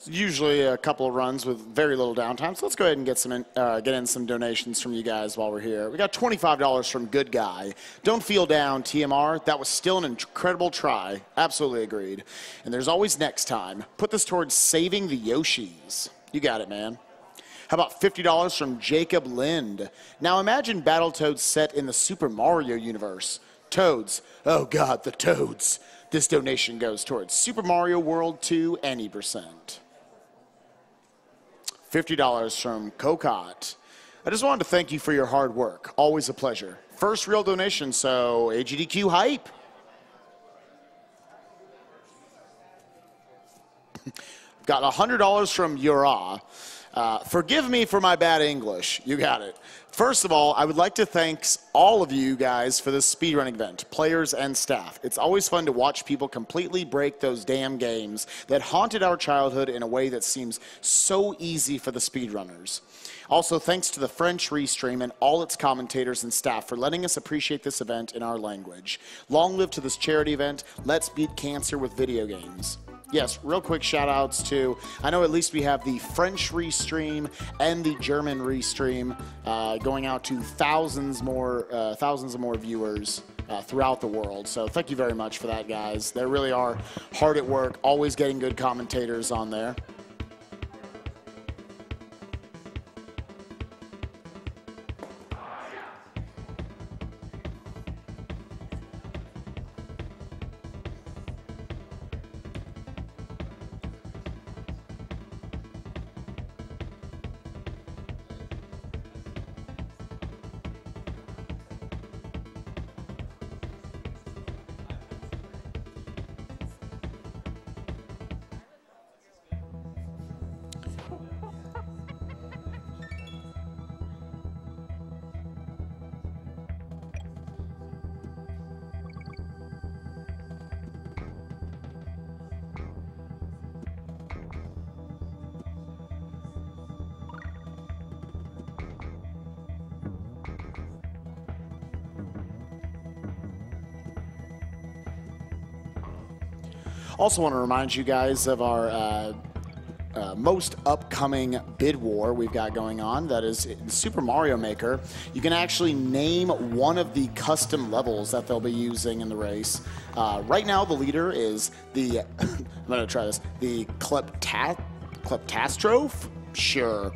Usually a couple of runs with very little downtime. So let's go ahead and get in some donations from you guys while we're here. We got $25 from Good Guy. Don't feel down, TMR. That was still an incredible try. Absolutely agreed. And there's always next time. Put this towards saving the Yoshis. You got it, man. How about $50 from Jacob Lind? Now imagine Battletoads set in the Super Mario universe. Toads. Oh God, the Toads. This donation goes towards Super Mario World 2 any percent. $50 from Kokot. I just wanted to thank you for your hard work. Always a pleasure. First real donation, so AGDQ hype. Got $100 from Yura. Forgive me for my bad English. You got it. First of all, I would like to thank all of you guys for this speedrun event, players and staff. It's always fun to watch people completely break those damn games that haunted our childhood in a way that seems so easy for the speedrunners. Also, thanks to the French Restream and all its commentators and staff for letting us appreciate this event in our language. Long live to this charity event. Let's beat cancer with video games. Yes, real quick shout outs to, I know at least we have the French Restream and the German Restream going out to thousands of more viewers throughout the world. So thank you very much for that, guys. They really are hard at work, always getting good commentators on there. Also want to remind you guys of our most upcoming bid war we've got going on. That is in Super Mario Maker. You can actually name one of the custom levels that they'll be using in the race. Right now, the leader is the, I'm going to try this, the Kleptastrophe? Sure.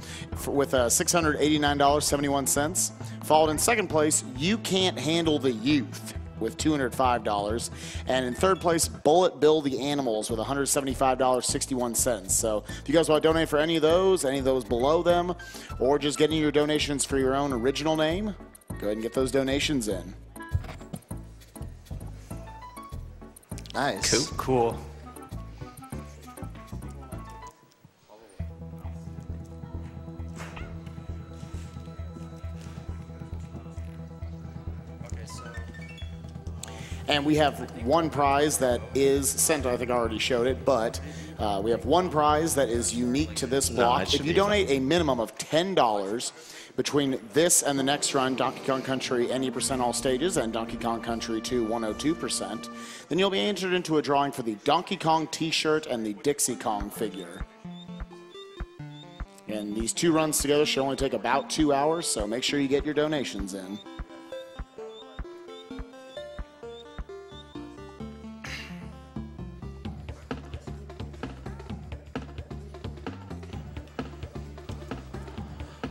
With $689.71. Followed in second place, You Can't Handle the Youth, with $205. And in third place, Bullet Bill the Animals with $175.61. So if you guys want to donate for any of those below them, or just getting your donations for your own original name, go ahead and get those donations in. Nice. Cool. And we have one prize that is sent. I think I already showed it, but we have one prize that is unique to this block. If you donate a minimum of $10 between this and the next run, Donkey Kong Country any percent all stages and Donkey Kong Country 2 102%, then you'll be entered into a drawing for the Donkey Kong t-shirt and the Dixie Kong figure. And these two runs together should only take about 2 hours, so make sure you get your donations in.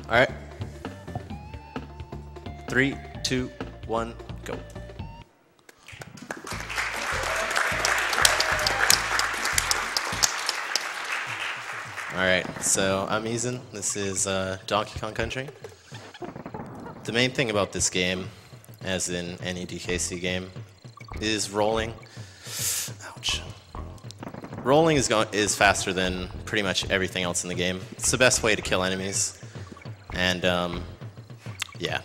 All right. 3, 2, 1, go. All right, so I'm Eazinn. This is Donkey Kong Country. The main thing about this game, as in any DKC game, is rolling. Ouch. Rolling is faster than pretty much everything else in the game. It's the best way to kill enemies. And, yeah.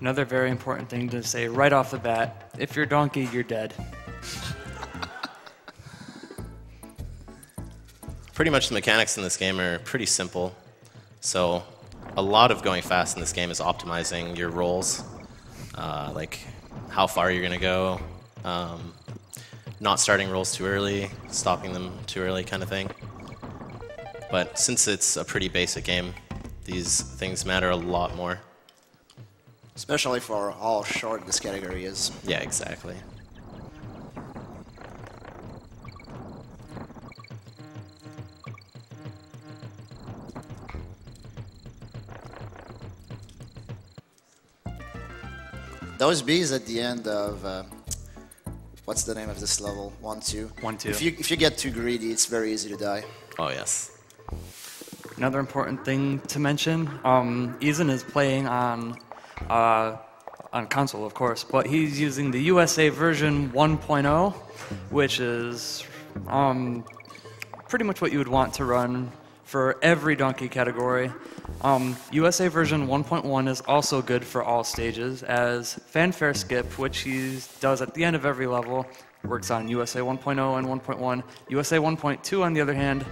Another very important thing to say right off the bat, if you're Donkey, you're dead. Pretty much the mechanics in this game are pretty simple. So a lot of going fast in this game is optimizing your rolls, like how far you're going to go. not starting rolls too early, stopping them too early kind of thing. But since it's a pretty basic game, these things matter a lot more. Especially for how short this category is. Yeah, exactly. Those bees at the end of what's the name of this level? 1, 2. 1, 2. If you get too greedy, it's very easy to die. Oh, yes. Another important thing to mention, Eazinn is playing on console, of course, but he's using the USA version 1.0, which is pretty much what you would want to run for every donkey category. USA version 1.1 is also good for all stages, as fanfare skip, which he does at the end of every level, works on USA 1.0 and 1.1. USA 1.2, on the other hand,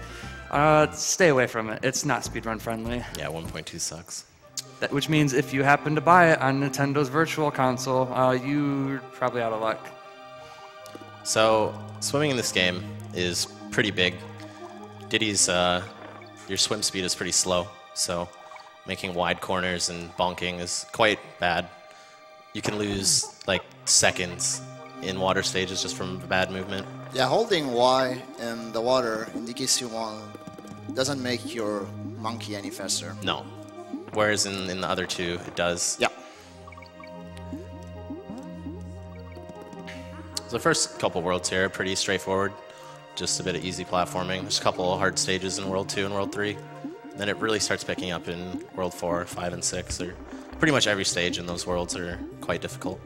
stay away from it. It's not speedrun friendly. Yeah, 1.2 sucks. Which means if you happen to buy it on Nintendo's Virtual Console, you're probably out of luck. So, swimming in this game is pretty big. Diddy's, your swim speed is pretty slow, so making wide corners and bonking is quite bad. You can lose, like, seconds in water stages just from bad movement. Yeah, holding Y in the water in DKC1 doesn't make your monkey any faster. No. Whereas in the other two, it does. Yeah. So the first couple worlds here are pretty straightforward. Just a bit of easy platforming. There's a couple of hard stages in World 2 and World 3. Then it really starts picking up in World 4, 5, and 6. Or pretty much every stage in those worlds are quite difficult.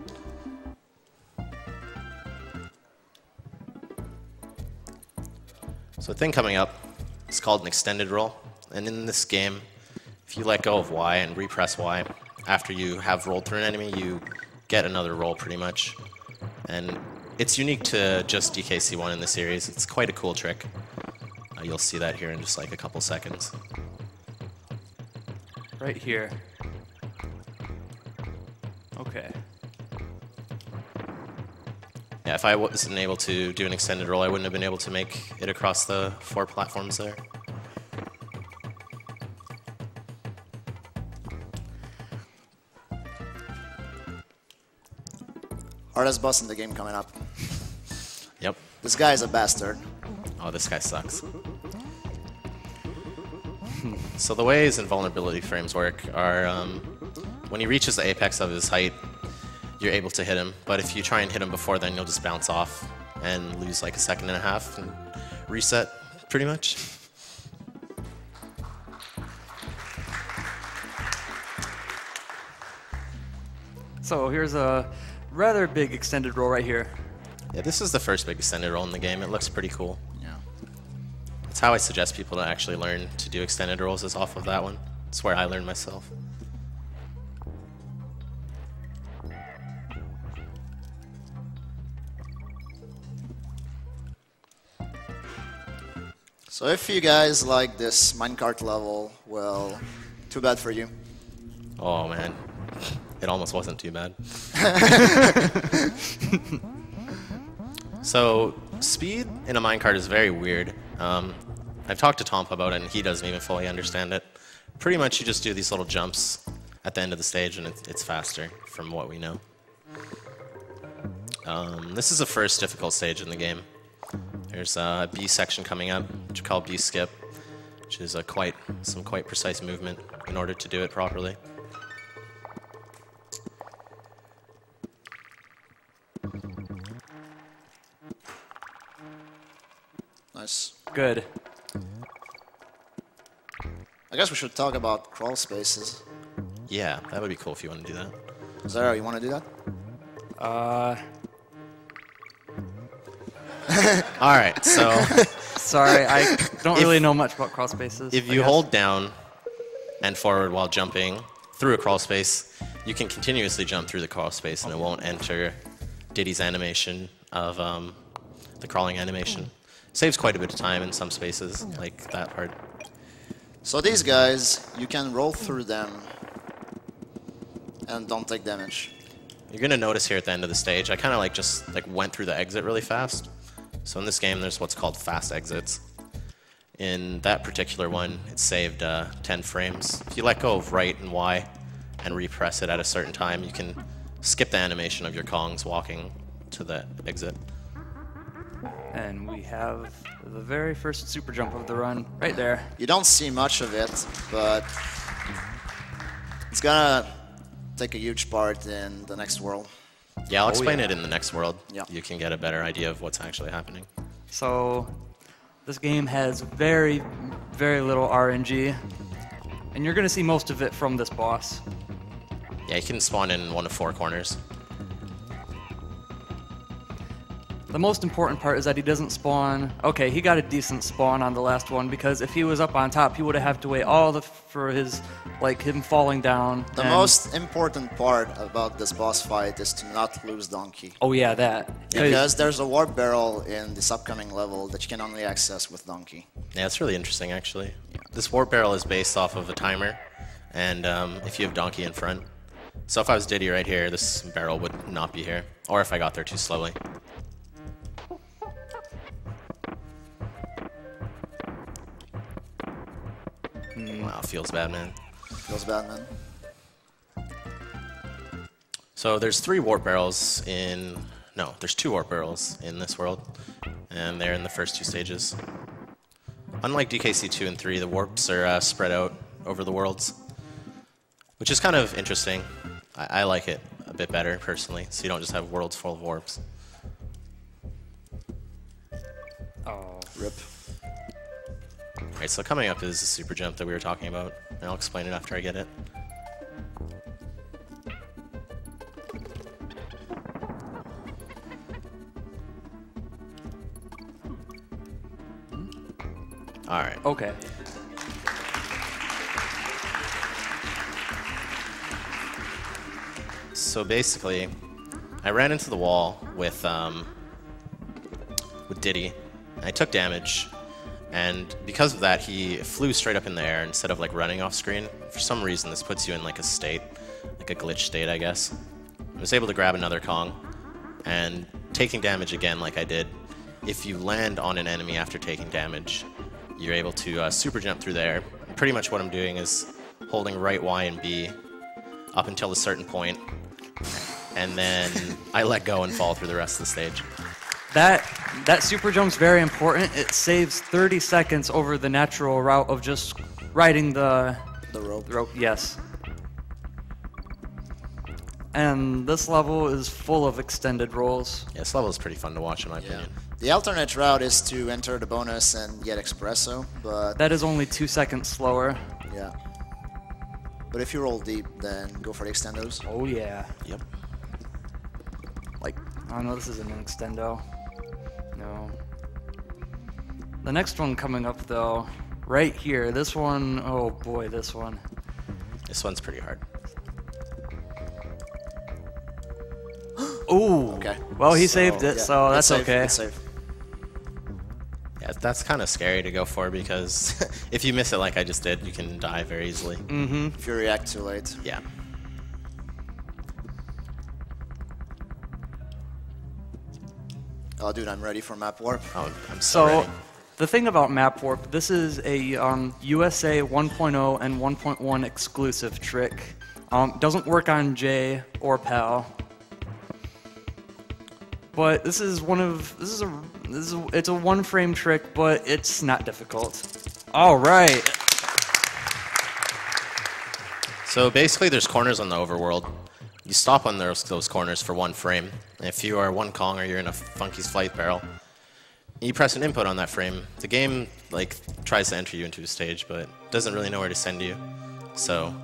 So the thing coming up is called an extended roll. And in this game, if you let go of Y and repress Y, after you have rolled through an enemy, you get another roll pretty much. And it's unique to just DKC1 in the series. It's quite a cool trick. You'll see that here in just like a couple seconds. Right here. Okay. Yeah, if I wasn't able to do an extended roll, I wouldn't have been able to make it across the 4 platforms there. Hardest boss in the game coming up. Yep. This guy is a bastard. Oh, this guy sucks. So the way his invulnerability frames work are when he reaches the apex of his height, you're able to hit him. But if you try and hit him before then, you'll just bounce off and lose like a second and a half and reset, pretty much. So here's a rather big extended roll right here. Yeah, this is the first big extended roll in the game. It looks pretty cool. Yeah. That's how I suggest people to actually learn to do extended rolls, is off of that one. It's where I learned myself. So if you guys like this minecart level, well, too bad for you. Oh man, it almost wasn't too bad. So speed in a minecart is very weird. I've talked to Tompa about it and he doesn't even fully understand it. Pretty much you just do these little jumps at the end of the stage and it's faster from what we know. This is the first difficult stage in the game. There's a B section coming up, which we call B skip, which is some quite precise movement in order to do it properly. Nice. Good. I guess we should talk about crawl spaces. Yeah, that would be cool if you want to do that. Zara, you want to do that? All right, so Sorry, I don't really know much about crawl spaces. if I you guess. hold down and forward while jumping through a crawl space, you can continuously jump through the crawl space and it won't enter Diddy's animation of the crawling animation. Saves quite a bit of time in some spaces, like that part. So these guys, you can roll through them and don't take damage. You're gonna notice here at the end of the stage, I kind of just went through the exit really fast. So in this game, there's what's called fast exits. In that particular one, it saved 10 frames. If you let go of right and Y and repress it at a certain time, you can skip the animation of your Kongs walking to the exit. And we have the very first super jump of the run right there. You don't see much of it, but it's gonna take a huge part in the next world. Yeah, I'll explain it in the next world. Yeah. You can get a better idea of what's actually happening. So this game has very, very little RNG, and you're going to see most of it from this boss. Yeah, you can spawn in one of 4 corners. The most important part is that he doesn't spawn. Okay, he got a decent spawn on the last one, because if he was up on top, he would have had to wait for his, like, him falling down. The most important part about this boss fight is to not lose Donkey. Oh yeah, that. Because there's a warp barrel in this upcoming level that you can only access with Donkey. Yeah, it's really interesting, actually. This warp barrel is based off of a timer, and if you have Donkey in front. So if I was Diddy right here, this barrel would not be here. Or if I got there too slowly. Wow, feels bad, man. Feels bad, man. So there's 3 warp barrels in... No, there's 2 warp barrels in this world, and they're in the first 2 stages. Unlike DKC 2 and 3, the warps are spread out over the worlds, which is kind of interesting. I like it a bit better, personally, so you don't just have worlds full of warps. Oh. Rip. Alright, so coming up is the super jump that we were talking about, and I'll explain it after I get it. Alright. Okay. So basically, I ran into the wall with Diddy, and I took damage, and because of that, he flew straight up in the air instead of like running off screen. For some reason, this puts you in like a state, like a glitch state, I guess. I was able to grab another Kong, and taking damage again like I did, if you land on an enemy after taking damage, you're able to super jump through the air. Pretty much what I'm doing is holding right Y and B up until a certain point, and then I let go and fall through the rest of the stage. That super jump's very important. It saves 30 seconds over the natural route of just riding the rope. Yes. And this level is full of extended rolls. Yeah, this level is pretty fun to watch, in my opinion. The alternate route is to enter the bonus and get espresso, but That is only 2 seconds slower. yeah. But if you roll deep, then go for the extendos. Oh yeah. Yep. Like, oh no, this isn't an extendo. No. The next one coming up though, right here, this one, oh boy, this one. This one's pretty hard. Ooh. Okay. Well, he So, saved it, yeah, so that's good save, okay. good save. Yeah, that's kind of scary to go for because if you miss it like I just did, you can die very easily. Mm-hmm. If you react too late. Yeah. Oh, dude, I'm ready for map warp. Oh, I'm so So, ready. the thing about Map Warp, this is a USA 1.0 and 1.1 exclusive trick. Doesn't work on J or PAL. But this is it's a one frame trick, but it's not difficult. All right. So basically, there's corners on the overworld. You stop on those corners for 1 frame. And if you are one Kong or you're in a Funky's flight barrel, you press an input on that frame. The game like tries to enter you into a stage, but doesn't really know where to send you. So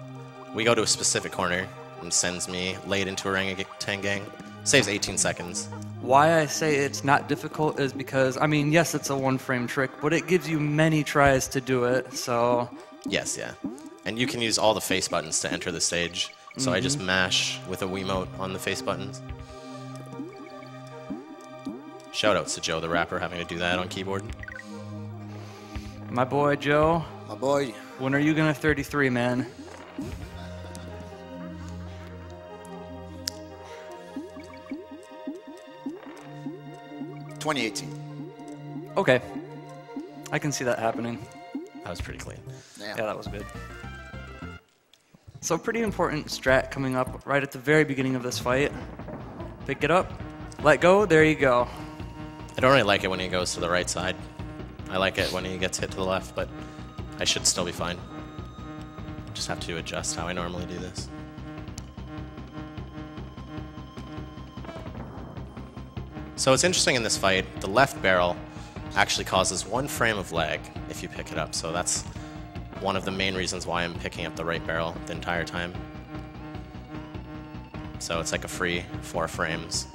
we go to a specific corner and sends me late into orangutan gang. Saves 18 seconds. Why I say it's not difficult is because, I mean, yes, it's a one frame trick, but it gives you many tries to do it, so... Yes, yeah. And you can use all the face buttons to enter the stage. So I just mash with a Wiimote on the face buttons. Shoutouts to Joe the rapper having to do that on keyboard. My boy, Joe, My boy. when are you gonna 33, man? $2018. Okay. I can see that happening. That was pretty clean. Yeah, that was good. So pretty important strat coming up right at the very beginning of this fight. Pick it up, let go, there you go. I don't really like it when he goes to the right side. I like it when he gets hit to the left, but I should still be fine. Just have to adjust how I normally do this. So it's interesting in this fight, the left barrel actually causes 1 frame of lag if you pick it up. So that's one of the main reasons why I'm picking up the right barrel the entire time. So it's like a free 4 frames.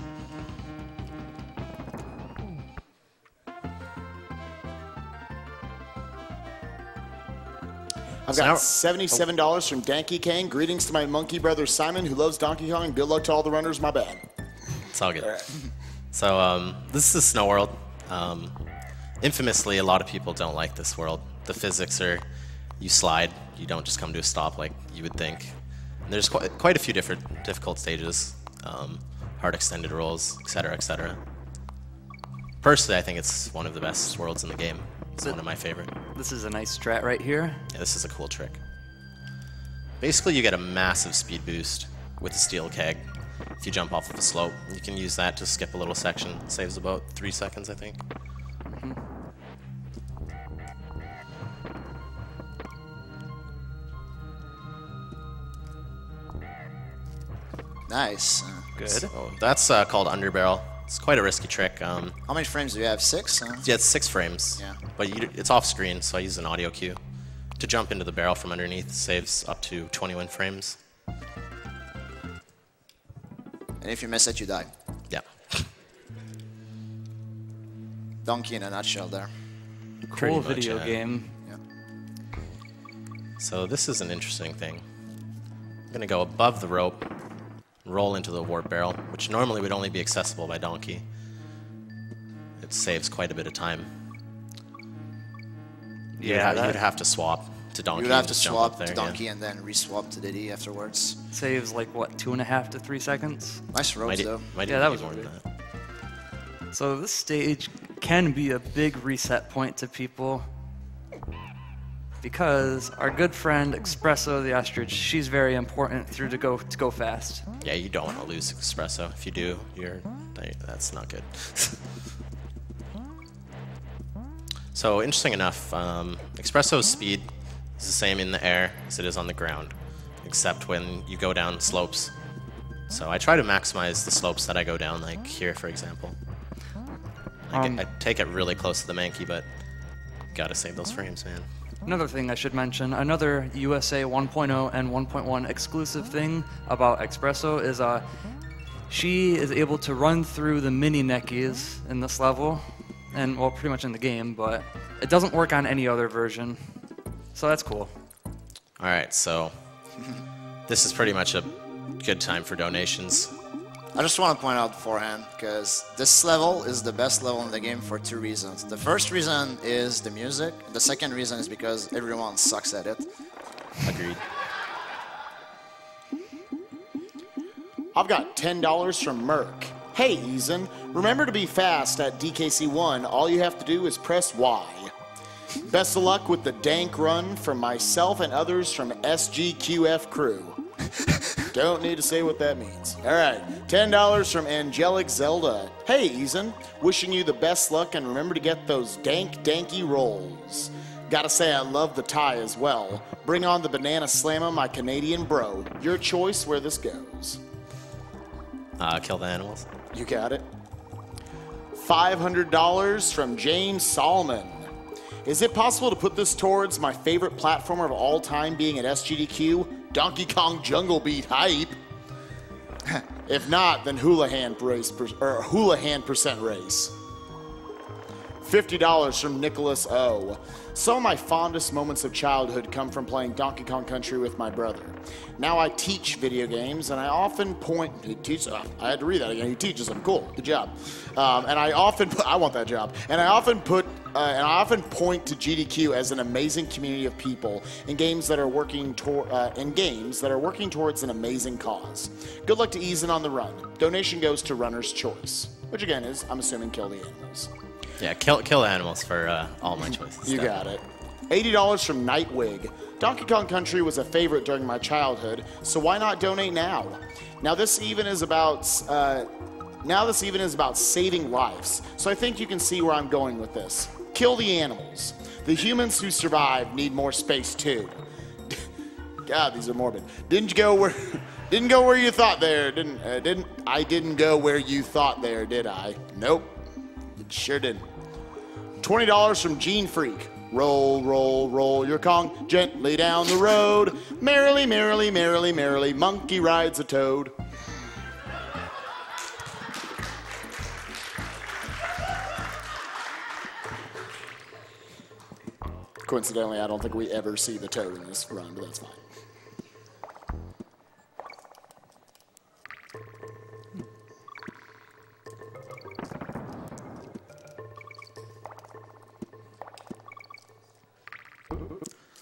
I've got $77 from Danky Kang. Greetings to my monkey brother Simon, who loves Donkey Kong. Good luck to all the runners. My bad. It's all good. So this is a snow world. Infamously, a lot of people don't like this world. The physics are, you slide, you don't just come to a stop like you would think. And there's quite a few different difficult stages, hard extended rolls, etc., etc. Personally, I think it's one of the best worlds in the game. It's one of my favorite. This is a nice strat right here. Yeah, this is a cool trick. Basically, you get a massive speed boost with the steel keg. If you jump off of a slope, you can use that to skip a little section. It saves about 3 seconds, I think. Nice. Good. So that's called underbarrel. It's quite a risky trick. How many frames do you have? 6? Yeah, it's 6 frames. Yeah. But it's off screen, so I use an audio cue. To jump into the barrel from underneath saves up to 21 frames. And if you miss it, you die. Yeah. Donkey in a nutshell there. Pretty Cool much, video yeah. game. Yeah. So this is an interesting thing. I'm going to go above the rope, roll into the warp barrel, which normally would only be accessible by Donkey. It saves quite a bit of time. You'd have to swap to Donkey. You would have and to just jump swap up there, to yeah. Donkey and then re-swap to Diddy afterwards. Saves like, what, 2.5 to 3 seconds? Nice roads, though. Might Yeah, even that be was more really than that. So this stage can be a big reset point to people because our good friend Espresso the ostrich, she's very important to go fast. Yeah, you don't want to lose Espresso. If you do, that's not good. So interesting enough, Espresso's speed is the same in the air as it is on the ground, except when you go down slopes. So I try to maximize the slopes that I go down, like here, for example. I take it really close to the Mankey, but gotta save those frames, man. Another thing I should mention, another USA 1.0 and 1.1 exclusive thing about Espresso is she is able to run through the mini neckies in this level, and well, pretty much in the game, but it doesn't work on any other version. So that's cool. All right, so this is pretty much a good time for donations. I just want to point out beforehand, because this level is the best level in the game for 2 reasons. The first reason is the music. The second reason is because everyone sucks at it. Agreed. I've got $10 from Merck. Hey, Eazinn, remember to be fast at DKC1. All you have to do is press Y. Best of luck with the dank run from myself and others from SGQF crew. Don't need to say what that means. All right, $10 from Angelic Zelda. Hey, Eazinn, wishing you the best luck and remember to get those danky rolls. Gotta say I love the tie as well. Bring on the banana slammer, my Canadian bro. Your choice where this goes. Kill the animals. You got it. $500 from James Solomon. Is it possible to put this towards my favorite platformer of all time being at SGDQ? Donkey Kong Jungle Beat hype. If not, then Houlihan percent race. $50 from Nicholas O. Some of my fondest moments of childhood come from playing Donkey Kong Country with my brother. Now I teach video games, and I often point. I had to read that again. He teaches them. Cool. Good job. And I often. I want that job. And I often point to GDQ as an amazing community of people in games that are working towards an amazing cause. Good luck to Eazinn on the run. Donation goes to Runner's Choice, which again is, I'm assuming, kill the animals. Yeah, kill animals for all my choices. You got it. $80 from Nightwig. Donkey Kong Country was a favorite during my childhood, so why not donate now? Now this even is about saving lives, so I think you can see where I'm going with this. Kill the animals. The humans who survive need more space too. God, these are morbid. Didn't go where you thought there, didn't go where you thought there, did I? Nope. It sure didn't. $20 from Gene Freak. Roll, roll, roll your Kong gently down the road. Merrily, merrily, merrily, merrily, monkey rides a toad. Coincidentally, I don't think we ever see the toad in this run, but that's fine.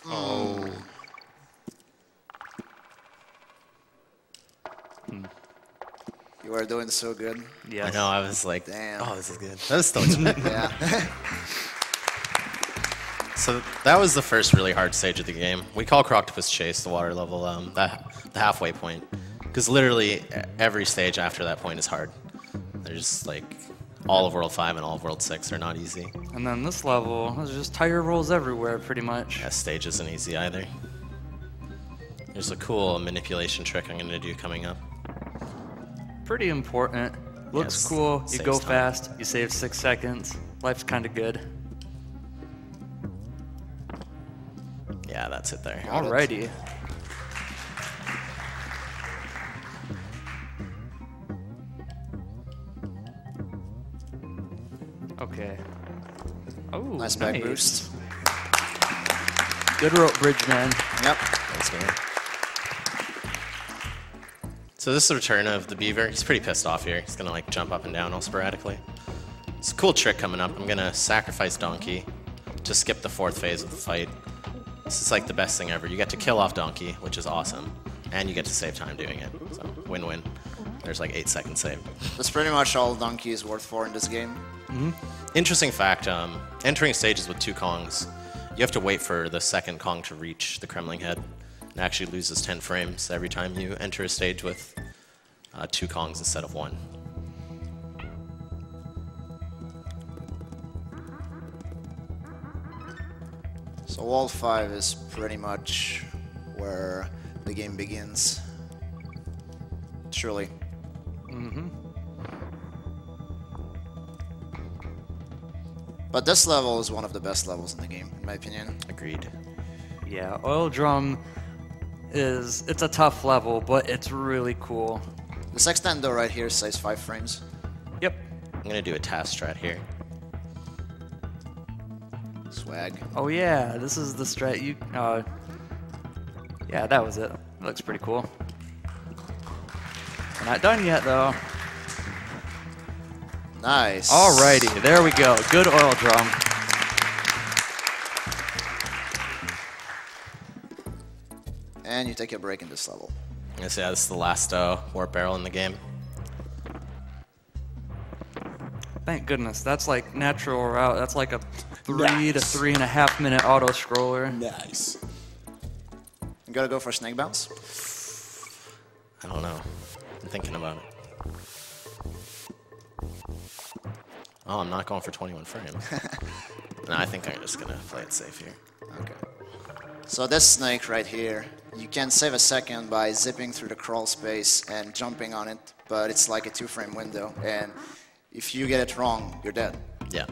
Oh. You are doing so good. Yes. I know, I was like, Damn. oh, this is good. That was still Yeah. So that was the first really hard stage of the game. We call Croctopus Chase the water level, the halfway point. Because literally every stage after that point is hard. There's like all of World 5 and all of World 6 are not easy. And then this level, there's just tire rolls everywhere, pretty much. That stage isn't easy either. There's a cool manipulation trick I'm going to do coming up. Pretty important. Looks Yes, cool. You saves go time. fast. You save 6 seconds. Life's kind of good. Yeah, that's it there. Alrighty. Okay. Oh, Nice back boost. Good rope bridge, man. Yep. Thanks, man. So this is the return of the beaver. He's pretty pissed off here. He's gonna like jump up and down all sporadically. It's a cool trick coming up. I'm gonna sacrifice Donkey to skip the 4th phase of the fight. This is like the best thing ever. You get to kill off Donkey, which is awesome, and you get to save time doing it. So win-win. There's like 8 seconds saved. That's pretty much all Donkey is worth for in this game. Interesting fact, entering stages with 2 Kongs, you have to wait for the second Kong to reach the Kremling head. It actually loses 10 frames every time you enter a stage with 2 Kongs instead of 1. So World 5 is pretty much where the game begins. Truly. But this level is one of the best levels in the game, in my opinion. Agreed. Yeah, Oil Drum it's a tough level, but it's really cool. This extendo right here saves 5 frames. Yep. I'm gonna do a task strat here. Swag. Oh yeah, this is the strat you. Yeah, that was it. It looks pretty cool. We're not done yet though. Nice. Alrighty, there we go. Good oil drum. And you take a break in this level. I'm gonna say this is the last warp barrel in the game. Thank goodness. That's like natural route. That's like a 3 to Nice. 3.5 minute auto scroller. Nice. You gotta go for snake bounce? I don't know. I'm thinking about it. Oh, I'm not going for 21 frames. No, I think I'm just gonna play it safe here. Okay. So this snake right here, you can save a second by zipping through the crawl space and jumping on it, but it's like a 2-frame window, and if you get it wrong, you're dead. Yeah.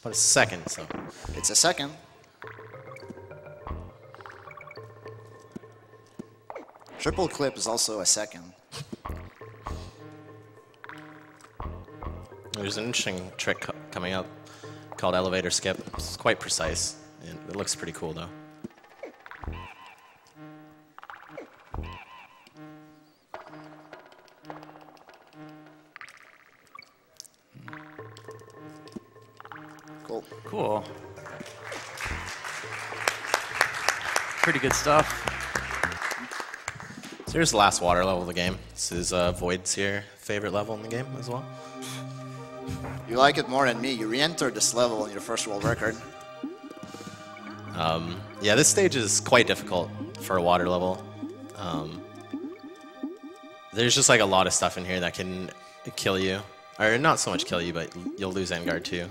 But it's a second, so. It's a second. Triple clip is also a second. There's an interesting trick coming up called elevator skip. It's quite precise, and it looks pretty cool though. Cool. Cool. Pretty good stuff. So here's the last water level of the game. This is Void's here favorite level in the game as well. You like it more than me. You re-entered this level on your first world record. Yeah, this stage is quite difficult for a water level. There's just like a lot of stuff in here that can kill you. Or not so much kill you, but you'll lose Enguard too.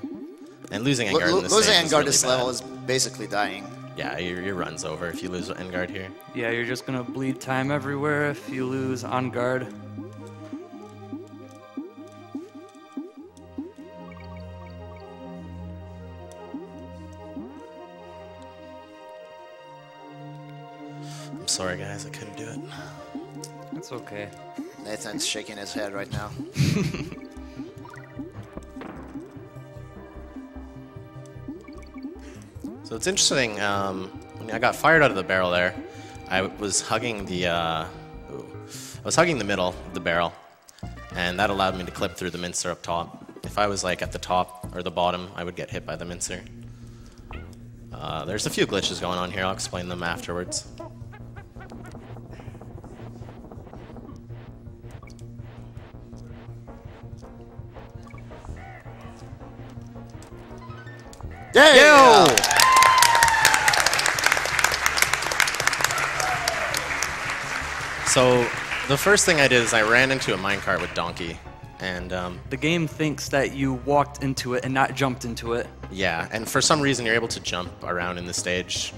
And losing Enguard in this losing stage is Enguard really this bad. level is basically dying. Yeah, your run's over if you lose Enguard here. Yeah, you're just gonna bleed time everywhere if you lose on guard. I'm sorry, guys, I couldn't do it. It's okay. Nathan's shaking his head right now. So it's interesting, when I got fired out of the barrel there, I was hugging the middle of the barrel, and that allowed me to clip through the mincer up top. If I was like at the top or the bottom, I would get hit by the mincer. There's a few glitches going on here, I'll explain them afterwards. Yeah! So the first thing I did is I ran into a minecart with Donkey, and The game thinks that you walked into it and not jumped into it. yeah, and for some reason you're able to jump around in the stage.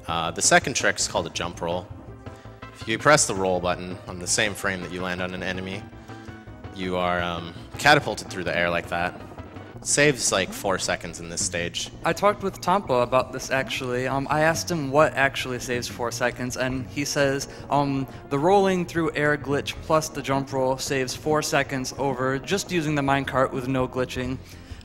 The second trick is called a jump roll. If you press the roll button on the same frame that you land on an enemy, you are catapulted through the air like that. Saves like 4 seconds in this stage. I talked with Tampa about this actually. I asked him what actually saves 4 seconds, and he says the rolling through air glitch plus the jump roll saves 4 seconds over just using the minecart with no glitching.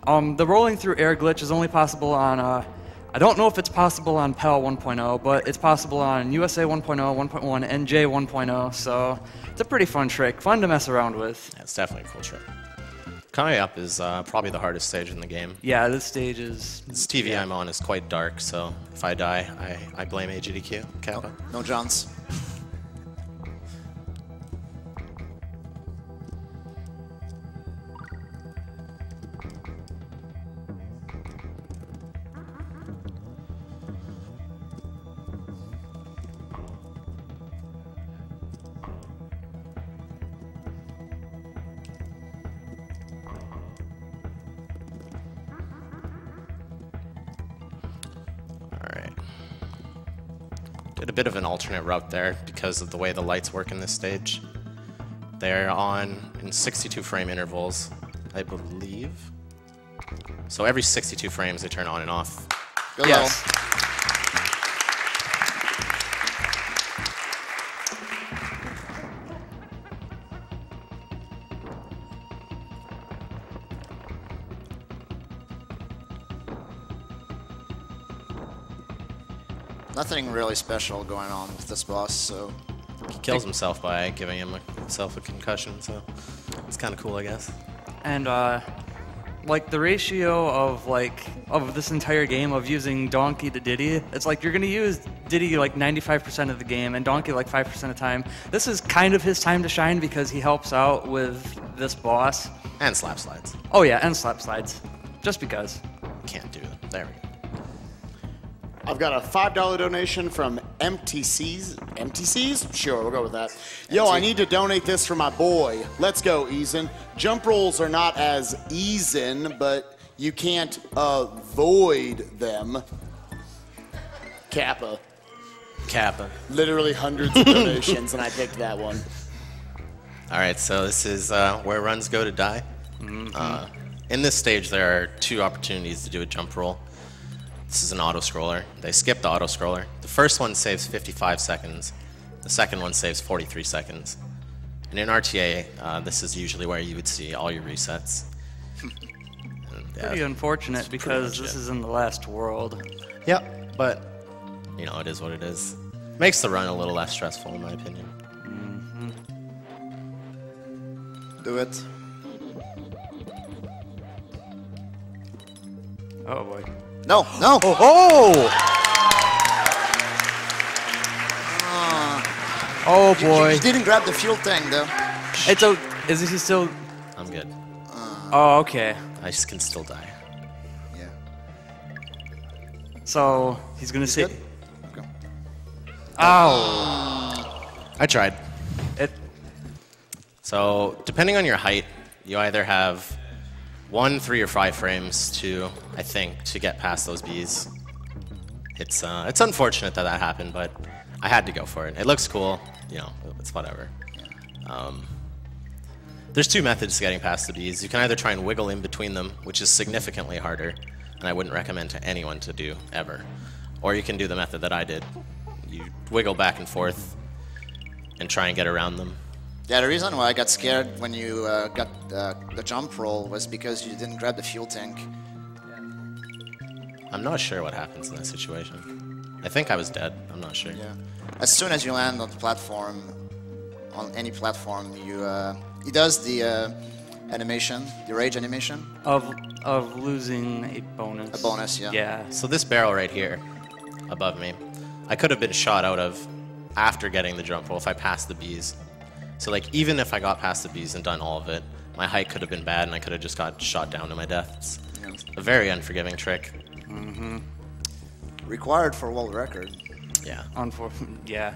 The rolling through air glitch is only possible on, I don't know if it's possible on PAL 1.0, but it's possible on USA 1.0, 1.1, and J 1.0, so it's a pretty fun trick, fun to mess around with. Yeah, it's definitely a cool trick. Coming up is probably the hardest stage in the game. Yeah, this stage is... This TV I'm on is quite dark, so if I die, I blame AGDQ, Kappa. No Johns. Alright. Did a bit of an alternate route there because of the way the lights work in this stage. They're on in 62 frame intervals, I believe. So every 62 frames they turn on and off. Good Yes. level. Nothing really special going on with this boss, so He kills himself by giving himself a concussion, so it's kind of cool, I guess. And like the ratio of this entire game of using Donkey to Diddy, it's like you're gonna use Diddy like 95% of the game and Donkey like 5% of the time. This is kind of his time to shine because he helps out with this boss. And slap slides. Oh yeah, and slap slides, just because. Can't do it. There we go. I've got a $5 donation from MTCs. MTCs? Sure, we'll go with that. Yo, I need to donate this for my boy. Let's go, Eazinn. Jump rolls are not as Eazinn, but you can't avoid them. Kappa. Kappa. Literally hundreds of donations, and I picked that one. Alright, so this is where runs go to die. In this stage, there are 2 opportunities to do a jump roll. This is an auto-scroller. They skip the auto-scroller. The first one saves 55 seconds. The second one saves 43 seconds. And in RTA, this is usually where you would see all your resets. And, yeah, Pretty unfortunate that's pretty because much this it. is in the last world. Yep, but, you know, it is what it is. Makes the run a little less stressful, in my opinion. do it. Oh boy. No, no! Oh boy. You didn't grab the fuel tank, though. It's a. Is he still? I'm good. Oh, okay. I just can still die. Yeah. So he's gonna say, Good? Okay. "Ow!" I tried. It. So depending on your height, you either have 1, 3, or 5 frames to, I think, to get past those bees. It's unfortunate that that happened, but I had to go for it. It looks cool, you know, it's whatever. There's 2 methods to getting past the bees. You can either try and wiggle in between them, which is significantly harder, and I wouldn't recommend to anyone to do ever. Or you can do the method that I did. You wiggle back and forth and try and get around them. Yeah, the reason why I got scared when you got the jump roll was because you didn't grab the fuel tank. I'm not sure what happens in that situation. I think I was dead. I'm not sure. Yeah. As soon as you land on the platform, on any platform, you he does the animation, the rage animation. Of losing a bonus. A bonus, yeah. Yeah. So this barrel right here, above me, I could have been shot out of after getting the jump roll if I passed the bees. So like even if I got past the bees and done all of it, my height could have been bad and I could have just got shot down to my death. It's a very unforgiving trick. Mm-hmm. Required for world record. Yeah. Yeah.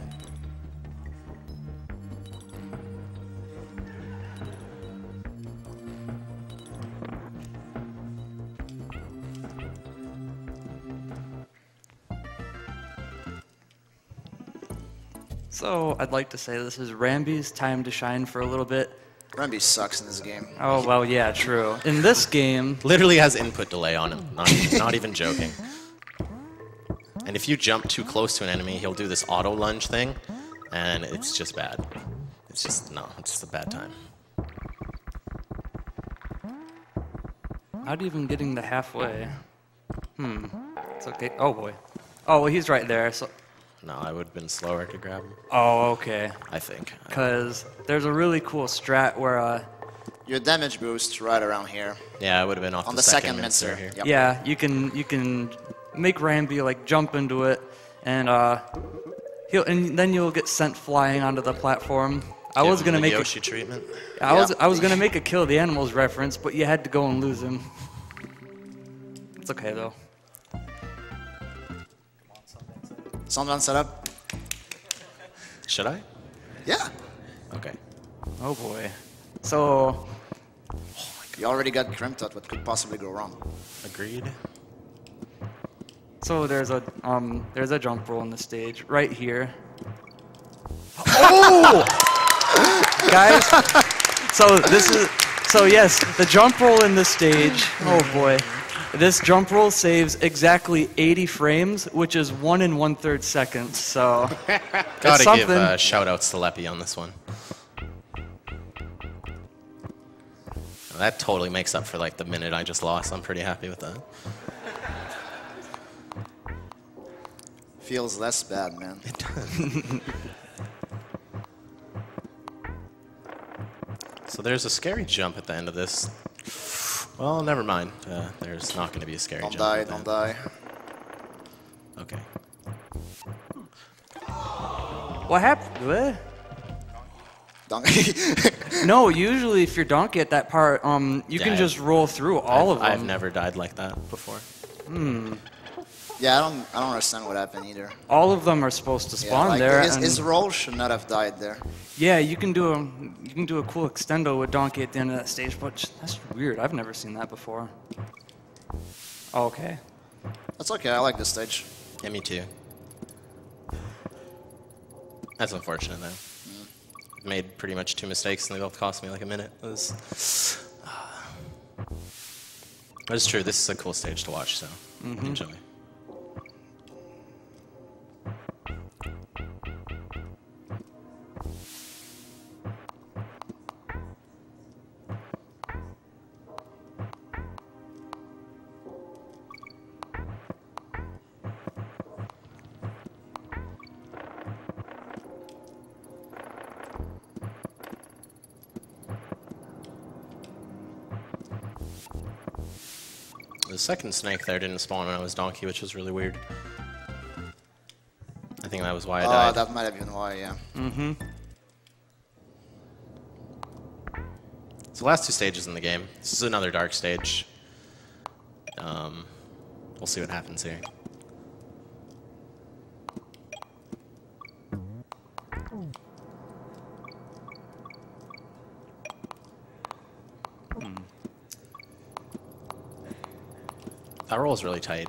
So, I'd like to say this is Ramby's time to shine for a little bit. Ramby sucks in this game. Oh, well, yeah, true. In this game... Literally has input delay on him. Not even joking. And if you jump too close to an enemy, he'll do this auto lunge thing, and it's just bad. It's just a bad time. Not even getting to halfway. It's okay. Oh, boy. Oh, well, he's right there, so... No, I would have been slower to grab him. Oh, okay. I think. Because there's a really cool strat where... Your damage boost right around here. Yeah, I would have been off On the the second mincer mincer. here. Yep. Yeah, you can make Ramby like jump into it, and then you'll get sent flying onto the platform. I was gonna make Yoshi treatment. I was gonna make a kill the animals reference, but you had to go and lose him. It's okay though. Someone set up? Should I? Yeah. Okay. Oh boy. So You already got crimped out. What could possibly go wrong? Agreed. so there's a jump roll on the stage right here. Oh! Guys, so yes, the jump roll in this stage, oh boy. This jump roll saves exactly 80 frames, which is 1 1/3 seconds, so Gotta something. give shout-outs to Leppy on this one. That totally makes up for like the minute I just lost. I'm pretty happy with that. Feels less bad, man. It does. So there's a scary jump at the end of this. Well, never mind. There's not going to be a scary Don't jump. die, at the don't end. die. Okay. What happened? What? Donkey. No, No, usually if you're donkey at that part, you Yeah, can just roll through all of them. I've never died like that before. Yeah, I don't understand what happened either. All of them are supposed to Yeah, spawn like there. his, and his roll should not have died there. yeah, you can do a cool extendo with donkey at the end of that stage, but that's weird. I've never seen that before. Oh, okay. That's okay, I like this stage. Yeah, me too. That's unfortunate though. Made pretty much 2 mistakes and they both cost me like a minute. It was... But it's true, this is a cool stage to watch, so enjoy. The second snake there didn't spawn when I was donkey, which was really weird. I think that was why I Oh, died. that might have been why, yeah. So the last 2 stages in the game. This is another dark stage. We'll see what happens here. That roll is really tight.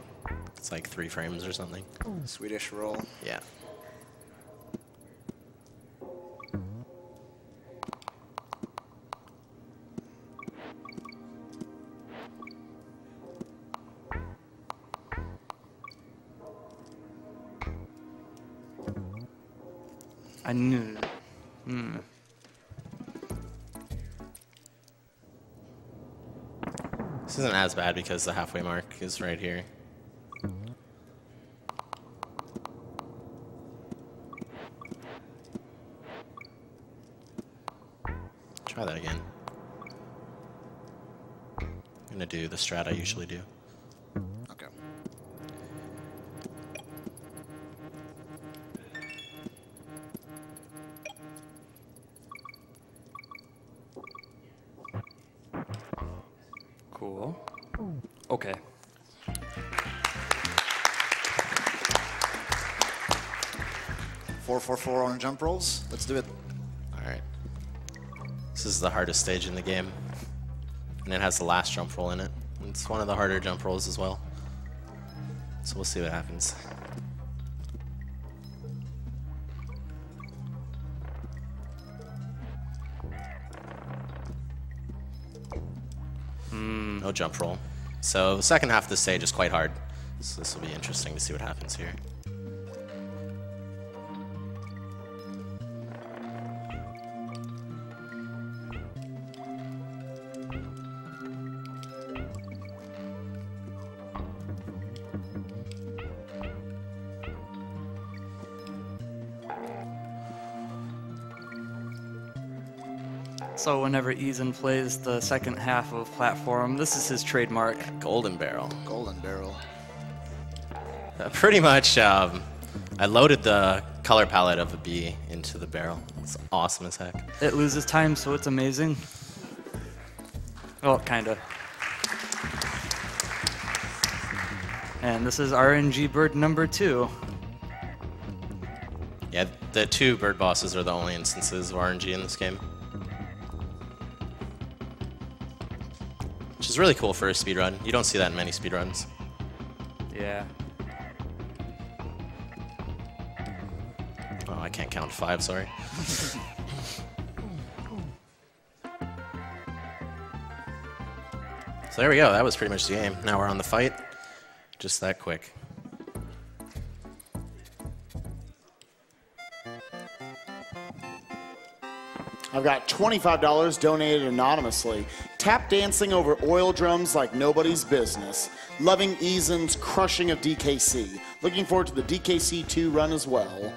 It's like 3 frames or something. Swedish roll. Yeah. I knew. This isn't as bad because the halfway mark is right here. Try that again. I'm gonna do the strat I usually do. Okay. Cool. Okay. Four, 4 on jump rolls. Let's do it. All right. This is the hardest stage in the game, and it has the last jump roll in it. It's one of the harder jump rolls as well. So we'll see what happens. No jump roll. So the second half of the stage is quite hard. So this will be interesting to see what happens here. So whenever Eazinn plays the second half of platform, this is his trademark. Golden barrel. Golden barrel. Pretty much, I loaded the color palette of a bee into the barrel. It's awesome as heck. It loses time, so it's amazing. Well, kinda. And this is RNG bird number 2. Yeah, the 2 bird bosses are the only instances of RNG in this game. Which is really cool for a speedrun. You don't see that in many speedruns. Yeah. Oh, I can't count 5, sorry. So there we go, that was pretty much the game. Now we're on the fight. Just that quick. I've got $25 donated anonymously. Tap dancing over oil drums like nobody's business. Loving Eazinn's crushing of DKC. Looking forward to the DKC 2 run as well.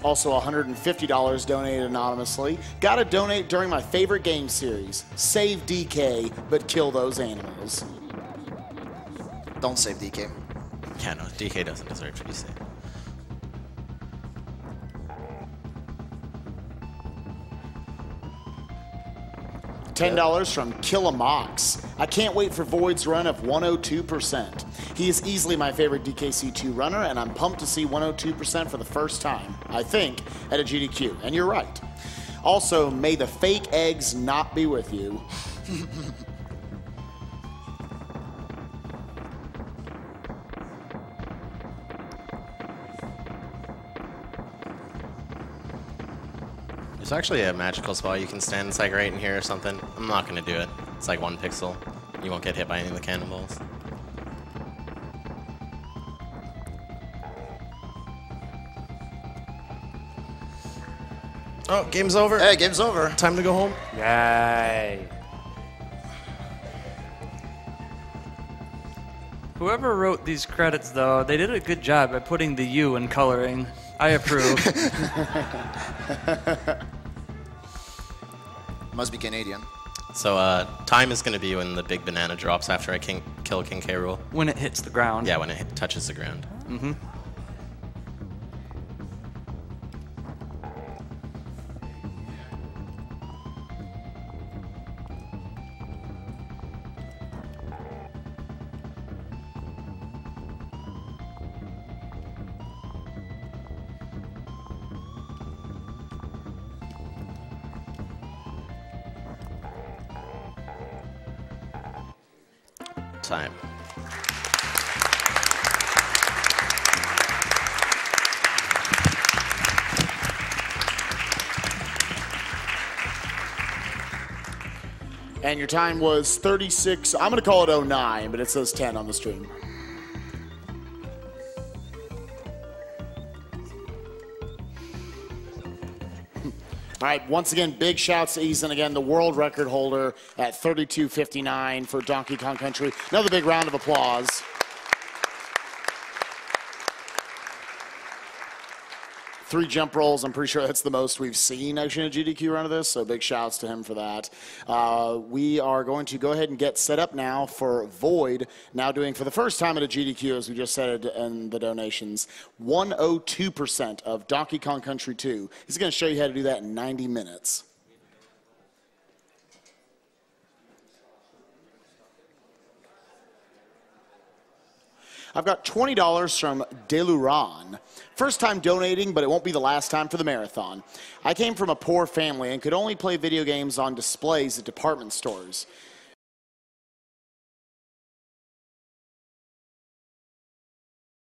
Also $150 donated anonymously. Gotta donate during my favorite game series. Save DK, but kill those animals. Don't save DK. Yeah, no, DK doesn't deserve to be saved. $10 from Killamox. I can't wait for Void's run of 102%. He is easily my favorite DKC2 runner, and I'm pumped to see 102% for the first time, I think, at a GDQ. And you're right. Also, may the fake eggs not be with you. There's actually a magical spot you can stand. It's like right in here or something. I'm not going to do it. It's like 1 pixel. You won't get hit by any of the cannonballs. Oh, game's over. Hey, game's over. Time to go home. Yay. Whoever wrote these credits, though, they did a good job by putting the U in coloring. I approve. Must be Canadian. So time is going to be when the big banana drops after I kill King K. Rool. When it hits the ground. Yeah, when it touches the ground. Mm-hmm. time. And your time was 36, I'm going to call it 09, but it says 10 on the stream. All right, once again, big shouts to Eazinn, again, the world record holder at 32:59 for Donkey Kong Country. Another big round of applause. 3 jump rolls, I'm pretty sure that's the most we've seen actually in a GDQ run of this, so big shouts to him for that. We are going to go ahead and get set up now for Void, now doing for the first time at a GDQ, as we just said in the donations, 102% of Donkey Kong Country 2. He's going to show you how to do that in 90 minutes. I've got $20 from Deluran. First time donating, but it won't be the last time for the marathon. I came from a poor family and could only play video games on displays at department stores.